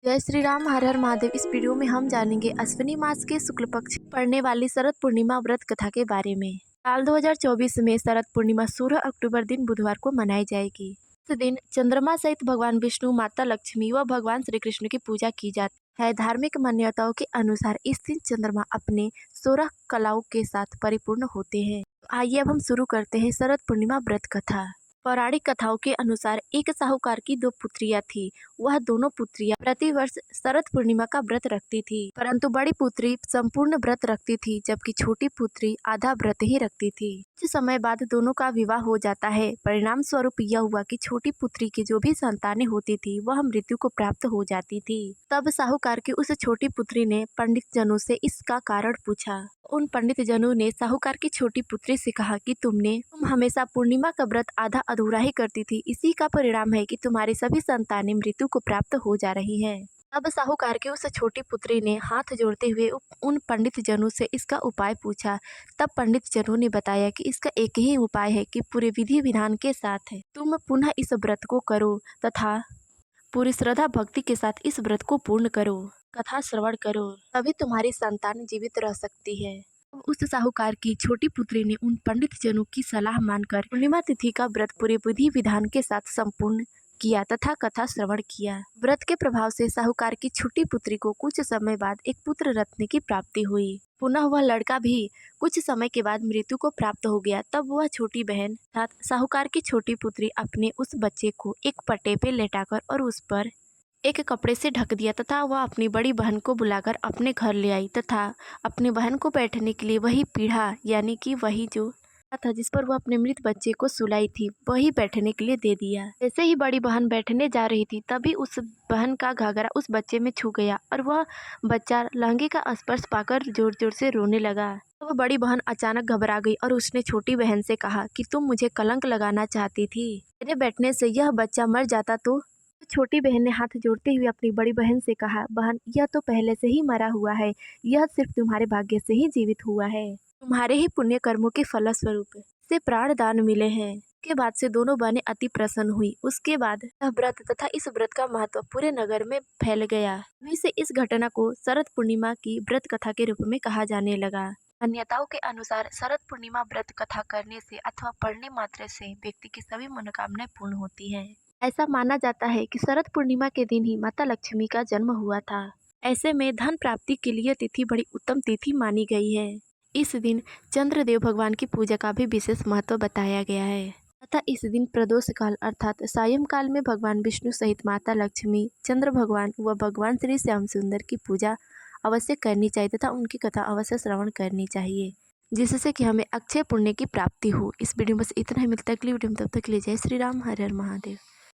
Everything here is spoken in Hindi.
जय श्री राम, हर हर महादेव। इस वीडियो में हम जानेंगे अश्विनी मास के शुक्ल पक्ष पड़ने वाली शरद पूर्णिमा व्रत कथा के बारे में। साल 2024 में शरद पूर्णिमा 16 अक्टूबर दिन बुधवार को मनाई जाएगी। इस दिन चंद्रमा सहित भगवान विष्णु, माता लक्ष्मी व भगवान श्री कृष्ण की पूजा की जाती है। धार्मिक मान्यताओं के अनुसार इस दिन चंद्रमा अपने 16 कलाओं के साथ परिपूर्ण होते हैं। आइए अब हम शुरू करते हैं शरद पूर्णिमा व्रत कथा। पौराणिक कथाओं के अनुसार एक साहूकार की 2 पुत्रियां थी। वह दोनों पुत्रियां प्रतिवर्ष शरद पूर्णिमा का व्रत रखती थी, परंतु बड़ी पुत्री संपूर्ण व्रत रखती थी, जबकि छोटी पुत्री आधा व्रत ही रखती थी। कुछ समय बाद दोनों का विवाह हो जाता है। परिणाम स्वरूप यह हुआ कि छोटी पुत्री की जो भी संतानें होती थी वह मृत्यु को प्राप्त हो जाती थी। तब साहूकार की उस छोटी पुत्री ने पंडित जनों से इसका कारण पूछा। उन पंडित जनों ने साहूकार की छोटी पुत्री से कहा कि तुम हमेशा पूर्णिमा का व्रत आधा अधूरा ही करती थी। इसी का परिणाम है कि तुम्हारी सभी संतानें मृत्यु को प्राप्त हो जा रही हैं। अब साहूकार की उस छोटी पुत्री ने हाथ जोड़ते हुए उन पंडित जनों से इसका उपाय पूछा। तब पंडित जनों ने बताया कि इसका एक ही उपाय है कि पूरे विधि विधान के साथ तुम पुनः इस व्रत को करो तथा पूरी श्रद्धा भक्ति के साथ इस व्रत को पूर्ण करो, कथा श्रवण करो, तभी तुम्हारी संतान जीवित रह सकती है। उस साहूकार की छोटी पुत्री ने उन पंडित जनों की सलाह मानकर पूर्णिमा तिथि का व्रत पूरे विधि विधान के साथ संपूर्ण किया तथा कथा श्रवण किया। व्रत के प्रभाव से साहूकार की छोटी पुत्री को कुछ समय बाद एक पुत्र रत्न की प्राप्ति हुई। पुनः वह लड़का भी कुछ समय के बाद मृत्यु को प्राप्त हो गया। तब वह छोटी बहन अर्थात साहूकार की छोटी पुत्री अपने उस बच्चे को एक पट्टे पे लेटाकर और उस पर एक कपड़े से ढक दिया तथा वह अपनी बड़ी बहन को बुलाकर अपने घर ले आई तथा अपनी बहन को बैठने के लिए वही पीढ़ा यानी कि वही जो था जिस पर वह अपने मृत बच्चे को सुलाई थी वही बैठने के लिए दे दिया। जैसे ही बड़ी बहन बैठने जा रही थी तभी उस बहन का घाघरा उस बच्चे में छू गया और वह बच्चा लहंगे का स्पर्श पाकर जोर जोर से रोने लगा। तब बड़ी बहन अचानक घबरा गई और उसने छोटी बहन से कहा कि तुम मुझे कलंक लगाना चाहती थी, मेरे बैठने से यह बच्चा मर जाता तो। छोटी बहन ने हाथ जोड़ते हुए अपनी बड़ी बहन से कहा, बहन यह तो पहले से ही मरा हुआ है, यह सिर्फ तुम्हारे भाग्य से ही जीवित हुआ है, तुम्हारे ही पुण्य कर्मों के फलस्वरूप से प्राण दान मिले हैं। के बाद से दोनों बहनें अति प्रसन्न हुई। उसके बाद यह व्रत तथा इस व्रत का महत्व पूरे नगर में फैल गया। तभी से इस घटना को शरद पूर्णिमा की व्रत कथा के रूप में कहा जाने लगा। मान्यताओं के अनुसार शरद पूर्णिमा व्रत कथा करने से अथवा पढ़ने मात्र से व्यक्ति की सभी मनोकामनाएं पूर्ण होती है। ऐसा माना जाता है कि शरद पूर्णिमा के दिन ही माता लक्ष्मी का जन्म हुआ था। ऐसे में धन प्राप्ति के लिए तिथि बड़ी उत्तम तिथि मानी गई है। इस दिन चंद्रदेव भगवान की पूजा का भी विशेष महत्व बताया गया है तथा इस दिन प्रदोष काल अर्थात सायं काल में भगवान विष्णु सहित माता लक्ष्मी, चंद्र भगवान व भगवान श्री श्याम सुंदर की पूजा अवश्य करनी चाहिए तथा उनकी कथा अवश्य श्रवण करनी चाहिए, जिससे कि हमें अक्षय पुण्य की प्राप्ति हो। इस वीडियो में बस इतना ही। मिलता है अगली वीडियो में, तब तक के लिए जय श्री राम, हर हर महादेव।